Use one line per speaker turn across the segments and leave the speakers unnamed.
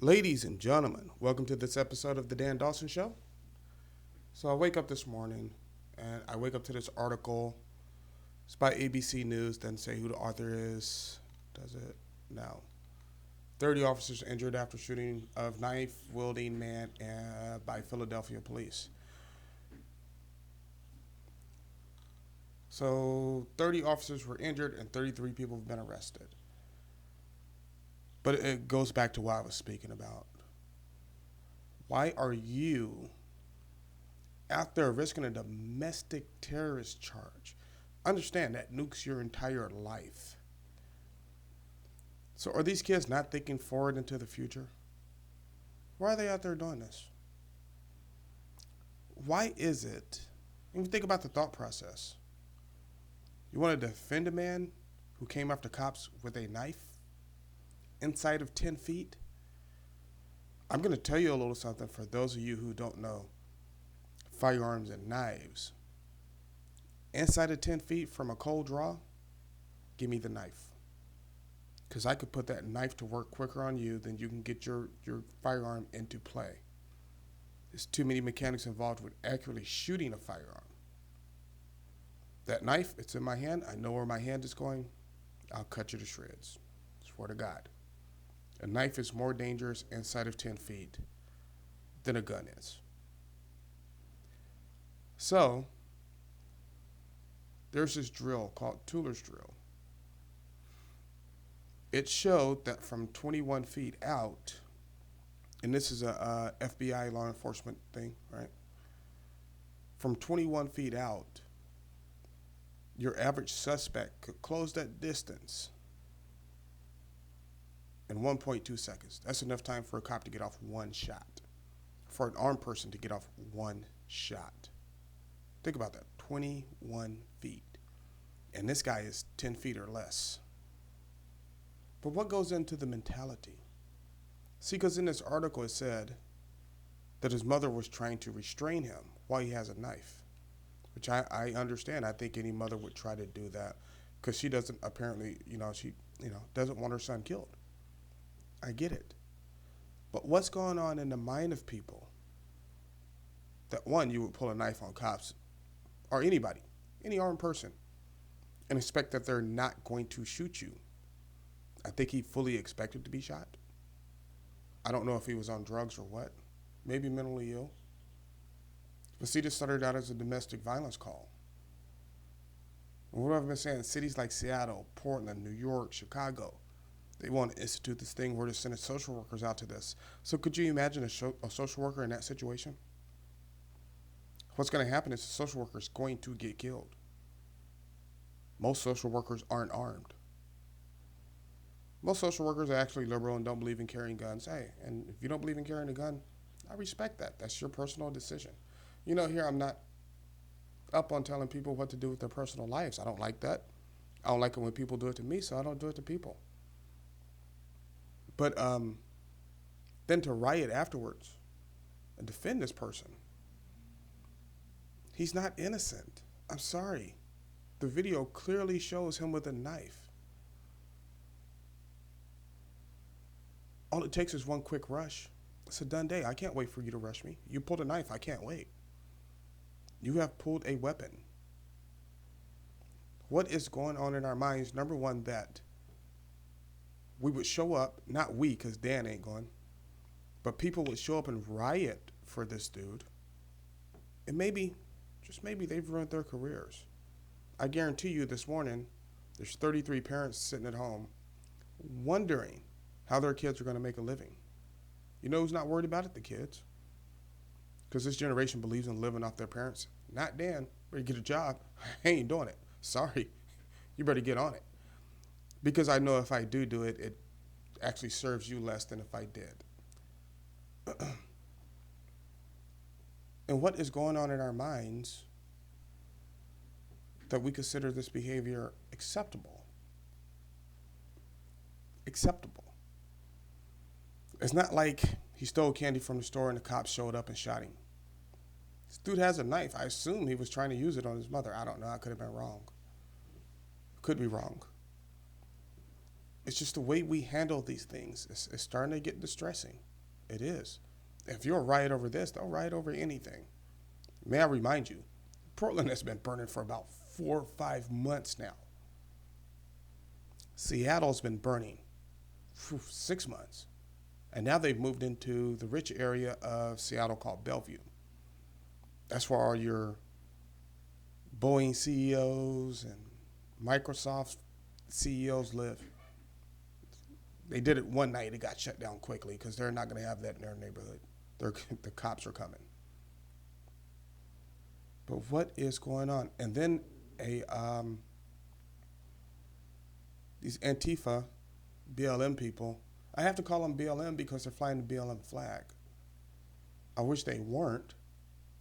Ladies and gentlemen, welcome to this episode of The Dan Dawson Show. So I wake up this morning and I wake up to this article. It's by ABC News, doesn't say who the author is, does it? No. 30 officers injured after shooting of knife-wielding man by Philadelphia police. So 30 officers were injured and 33 people have been arrested. But it goes back to what I was speaking about. Why are you out there risking a domestic terrorist charge? Understand that nukes your entire life. So are these kids not thinking forward into the future? Why are they out there doing this? Why is it? Even think about the thought process. You want to defend a man who came after cops with a knife inside of 10 feet? I'm going to tell you a little something for those of you who don't know firearms and knives. Inside of 10 feet from a cold draw, give me the knife. Because I could put that knife to work quicker on you than you can get your firearm into play. There's too many mechanics involved with accurately shooting a firearm. That knife, it's in my hand. I know where my hand is going. I'll cut you to shreds. Swear to God. A knife is more dangerous inside of 10 feet than a gun is. So, there's this drill called Tuller's drill. It showed that from 21 feet out, and this is a FBI law enforcement thing, right? From 21 feet out, your average suspect could close that distance in 1.2 seconds. That's enough time for a cop to get off one shot. For an armed person to get off one shot. Think about that, 21 feet. And this guy is 10 feet or less. But what goes into the mentality? See, because in this article it said that his mother was trying to restrain him while he has a knife. Which I understand. I think any mother would try to do that. Because she doesn't apparently, she doesn't want her son killed. I get it. But what's going on in the mind of people that, one, you would pull a knife on cops or anybody, any armed person, and expect that they're not going to shoot you? I think he fully expected to be shot. I don't know if he was on drugs or what. Maybe mentally ill. But see, this started out as a domestic violence call. And what I've been saying, cities like Seattle, Portland, New York, Chicago, they want to institute this thing where they're sending social workers out to this. So could you imagine a social worker in that situation? What's going to happen is the social worker is going to get killed. Most social workers aren't armed. Most social workers are actually liberal and don't believe in carrying guns. Hey, and if you don't believe in carrying a gun, I respect that. That's your personal decision. Here I'm not up on telling people what to do with their personal lives. I don't like that. I don't like it when people do it to me, so I don't do it to people. But then to riot afterwards and defend this person, he's not innocent. I'm sorry. The video clearly shows him with a knife. All it takes is one quick rush. It's a done day. I can't wait for you to rush me. You pulled a knife. I can't wait. You have pulled a weapon. What is going on in our minds? Number one, that we would show up, not we, because Dan ain't going, but people would show up and riot for this dude. And maybe, just maybe, they've ruined their careers. I guarantee you this morning, there's 33 parents sitting at home wondering how their kids are going to make a living. You know who's not worried about it? The kids. Because this generation believes in living off their parents. Not Dan. Better get a job. I ain't doing it. Sorry. You better get on it. Because I know if I do it, it actually serves you less than if I did. And what is going on in our minds that we consider this behavior acceptable? Acceptable. It's not like he stole candy from the store and the cops showed up and shot him. This dude has a knife. I assume he was trying to use it on his mother. I don't know. I could have been wrong. Could be wrong. It's just the way we handle these things. It's starting to get distressing. It is. If you'll riot over this, they'll riot over anything. May I remind you, Portland has been burning for about 4 or 5 months now. Seattle's been burning for 6 months. And now they've moved into the rich area of Seattle called Bellevue. That's where all your Boeing CEOs and Microsoft CEOs live. They did it one night. It got shut down quickly because they're not going to have that in their neighborhood. The cops are coming. But what is going on? And then these Antifa, BLM people, I have to call them BLM because they're flying the BLM flag. I wish they weren't,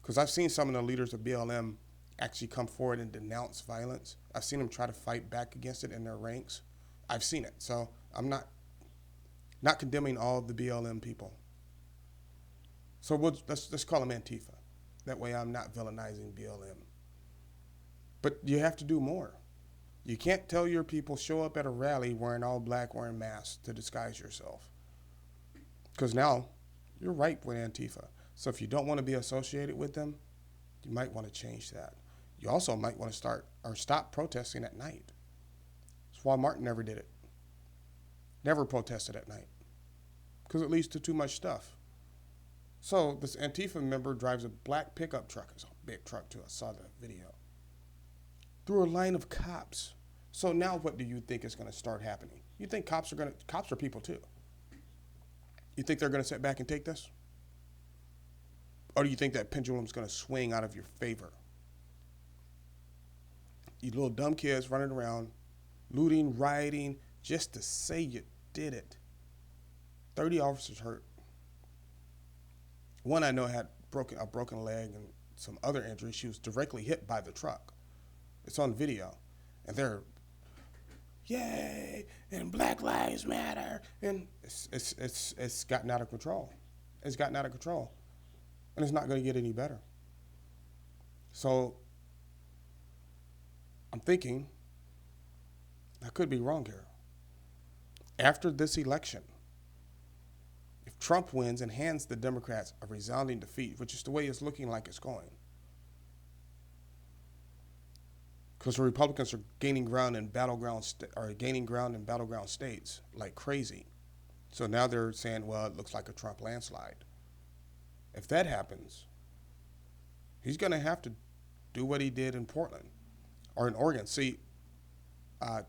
because I've seen some of the leaders of BLM actually come forward and denounce violence. I've seen them try to fight back against it in their ranks. I've seen it. So I'm not condemning all of the BLM people. So let's call them Antifa. That way I'm not villainizing BLM. But you have to do more. You can't tell your people show up at a rally wearing all black, wearing masks to disguise yourself. Because now you're ripe with Antifa. So if you don't want to be associated with them, you might want to change that. You also might want to stop protesting at night. That's why Martin never did it. Never protested at night. Because it leads to too much stuff. So this Antifa member drives a black pickup truck. It's a big truck too. I saw the video. Through a line of cops. So now what do you think is going to start happening? You think cops are people too? You think they're going to sit back and take this? Or do you think that pendulum's going to swing out of your favor? You little dumb kids running around, looting, rioting, just to say you did it. 30 officers hurt. One I know had a broken leg and some other injuries. She was directly hit by the truck. It's on video. And they're, yay, and Black Lives Matter. And it's gotten out of control. It's gotten out of control. And it's not going to get any better. So I'm thinking, I could be wrong here. After this election, if Trump wins and hands the Democrats a resounding defeat, which is the way it's looking like it's going, because the Republicans are gaining ground in battleground states like crazy. So now they're saying, well, it looks like a Trump landslide. If that happens, he's going to have to do what he did in Portland or in Oregon. See,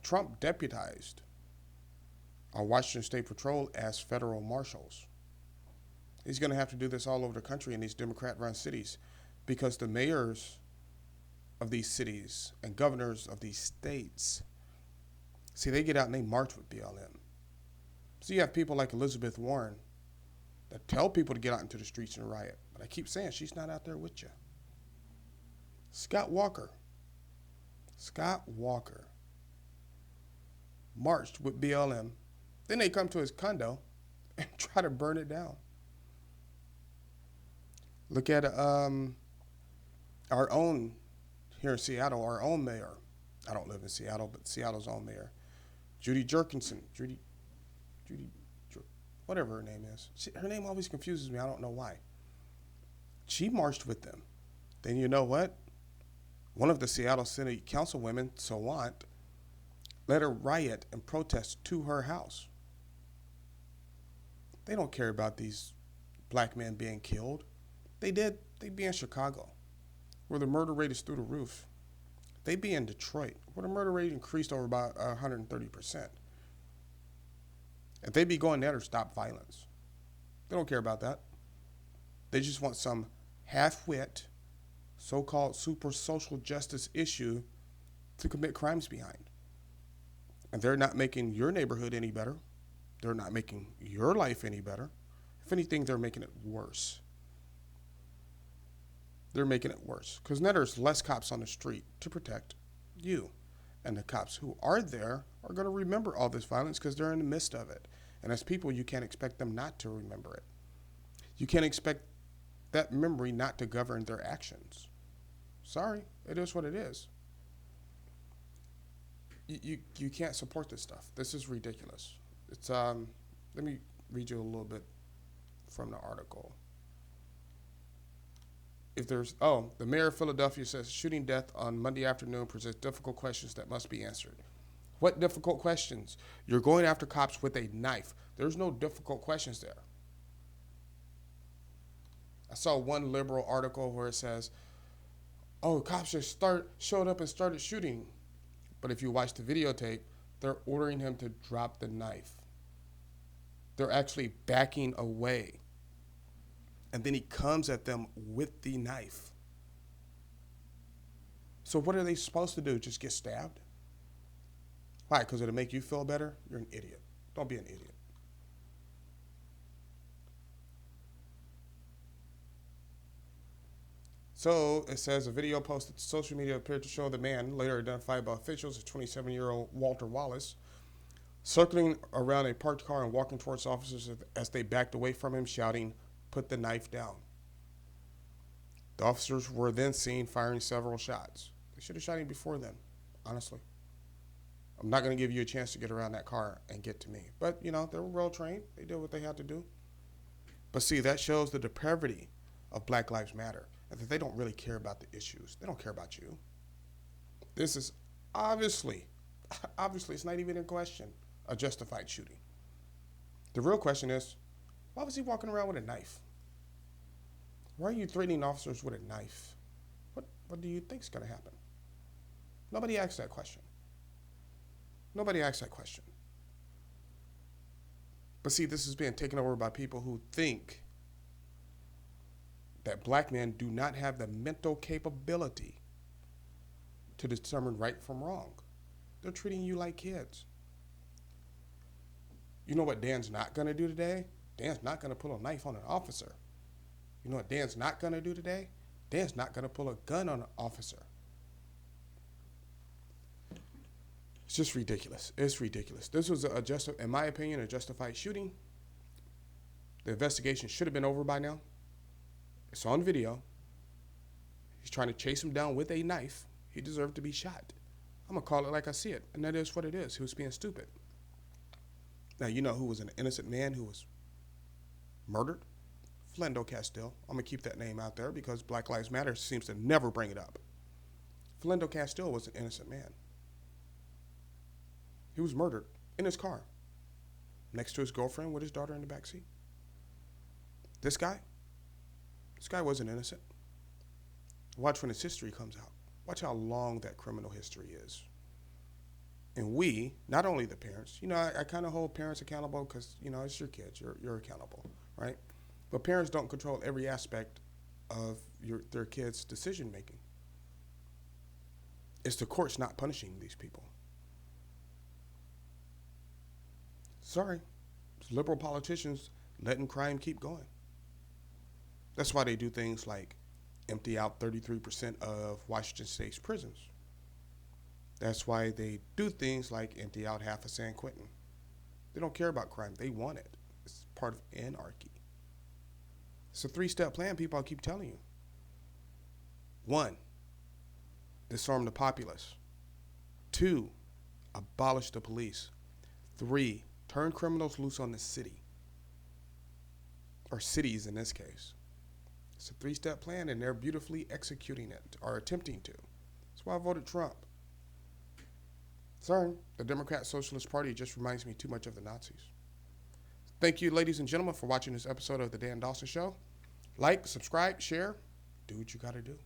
Trump deputized our Washington State Patrol as federal marshals. He's going to have to do this all over the country in these Democrat-run cities because the mayors of these cities and governors of these states, see, they get out and they march with BLM. So you have people like Elizabeth Warren that tell people to get out into the streets and riot. But I keep saying she's not out there with you. Scott Walker marched with BLM. Then they come to his condo and try to burn it down. Look at our own, here in Seattle, our own mayor. I don't live in Seattle, but Seattle's own mayor. Judy Jerkinson. Judy, whatever her name is. Her name always confuses me. I don't know why. She marched with them. Then you know what? One of the Seattle City Councilwomen, Sawant, led a riot and protest to her house. They don't care about these black men being killed. They'd be in Chicago, where the murder rate is through the roof. They'd be in Detroit, where the murder rate increased over about 130%. If they'd be going there to stop violence. They don't care about that. They just want some half-wit, so-called super social justice issue to commit crimes behind. And they're not making your neighborhood any better. They're not making your life any better. If anything, they're making it worse. They're making it worse. Because now there's less cops on the street to protect you. And the cops who are there are going to remember all this violence because they're in the midst of it. And as people, you can't expect them not to remember it. You can't expect that memory not to govern their actions. Sorry, it is what it is. You can't support this stuff. This is ridiculous. It's let me read you a little bit from the article. The mayor of Philadelphia says shooting death on Monday afternoon presents difficult questions that must be answered. What difficult questions? You're going after cops with a knife. There's no difficult questions there. I saw one liberal article where it says, oh, cops just showed up and started shooting. But if you watch the videotape, they're ordering him to drop the knife. They're actually backing away. And then he comes at them with the knife. So what are they supposed to do? Just get stabbed? Why? Because it'll make you feel better? You're an idiot. Don't be an idiot. So it says a video posted to social media appeared to show the man, later identified by officials as 27-year-old Walter Wallace, circling around a parked car and walking towards officers as they backed away from him, shouting, "Put the knife down." The officers were then seen firing several shots. They should have shot him before then, honestly. I'm not going to give you a chance to get around that car and get to me. But, they were well trained. They did what they had to do. But see, that shows the depravity of Black Lives Matter, and that they don't really care about the issues. They don't care about you. This is obviously, it's not even in question, a justified shooting. The real question is, why was he walking around with a knife? Why are you threatening officers with a knife? What do you think is going to happen? Nobody asked that question. Nobody asked that question. But see, this is being taken over by people who think that black men do not have the mental capability to determine right from wrong. They're treating you like kids. You know what Dan's not going to do today? Dan's not going to pull a knife on an officer. You know what Dan's not going to do today? Dan's not going to pull a gun on an officer. It's just ridiculous. It's ridiculous. This was, in my opinion, a justified shooting. The investigation should have been over by now. It's on video. He's trying to chase him down with a knife. He deserved to be shot. I'm going to call it like I see it, and that is what it is. He was being stupid. Now, you know who was an innocent man who was murdered? Flendo Castile. I'm going to keep that name out there because Black Lives Matter seems to never bring it up. Flendo Castile was an innocent man. He was murdered in his car next to his girlfriend with his daughter in the backseat. This guy wasn't innocent. Watch when his history comes out. Watch how long that criminal history is. And we, not only the parents, I kind of hold parents accountable because, it's your kids. You're accountable, right? But parents don't control every aspect of their kids' decision making. It's the courts not punishing these people. Sorry, it's liberal politicians letting crime keep going. That's why they do things like empty out 33% of Washington State's prisons. That's why they do things like empty out half of San Quentin. They don't care about crime. They want it. It's part of anarchy. It's a 3-step plan, people, I keep telling you. 1, disarm the populace. 2, abolish the police. 3, turn criminals loose on the city. Or cities in this case. It's a 3-step plan, and they're beautifully executing it, or attempting to. That's why I voted Trump. Sorry, the Democrat Socialist Party just reminds me too much of the Nazis. Thank you, ladies and gentlemen, for watching this episode of The Dan Dawson Show. Like, subscribe, share, do what you got to do.